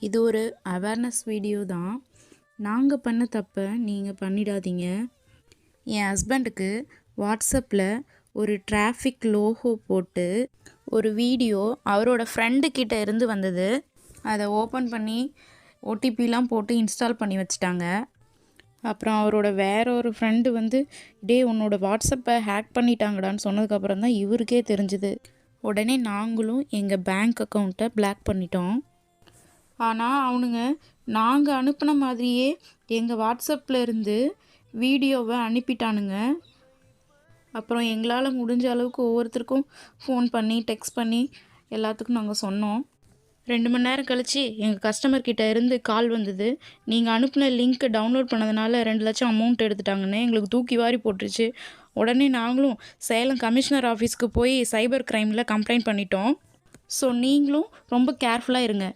இது ஒரு awareness video தான். நாங்கள் பண்ண தப்பை நீங்கள் பண்ணிடாதீங்க. என் ஹஸ்பண்டுக்கு வாட்ஸ்அப்பில் ஒரு டிராஃபிக் லோகோ போட்டு ஒரு வீடியோ அவரோட ஃப்ரெண்டுக்கிட்ட இருந்து வந்தது. அதை ஓப்பன் பண்ணி ஓடிபிலாம் போட்டு இன்ஸ்டால் பண்ணி வச்சுட்டாங்க. அப்புறம் அவரோட வேற ஒரு ஃப்ரெண்டு வந்து உன்னோட வாட்ஸ்அப்பை ஹேக் பண்ணிட்டாங்கடான்னு சொன்னதுக்கப்புறம் தான் இவருக்கே தெரிஞ்சுது. உடனே நாங்களும் எங்கள் பேங்க் அக்கௌண்ட்டை பிளாக் பண்ணிட்டோம். ஆனால் அவனுங்க நாங்கள் அனுப்பின மாதிரியே எங்கள் வாட்ஸ்அப்பில் இருந்து வீடியோவை அனுப்பிட்டானுங்க. அப்புறம் எங்களால் முடிஞ்ச அளவுக்கு ஒவ்வொருத்தருக்கும் ஃபோன் பண்ணி டெக்ஸ்ட் பண்ணி எல்லாத்துக்கும் நாங்கள் சொன்னோம். 2 மணி நேரம் கழித்து எங்கள் கஸ்டமர்கிட்ட இருந்து கால் வந்தது. நீங்கள் அனுப்பின லிங்க் டவுன்லோட் பண்ணதுனால 2 லட்சம் அமௌண்ட் எடுத்துட்டாங்கன்னு எங்களுக்கு தூக்கி வாரி போட்டுருச்சு. உடனே நாங்களும் சேலம் கமிஷனர் ஆஃபீஸ்க்கு போய் சைபர் க்ரைமில் கம்ப்ளைண்ட் பண்ணிட்டோம். ஸோ நீங்களும் ரொம்ப கேர்ஃபுல்லாக இருங்க.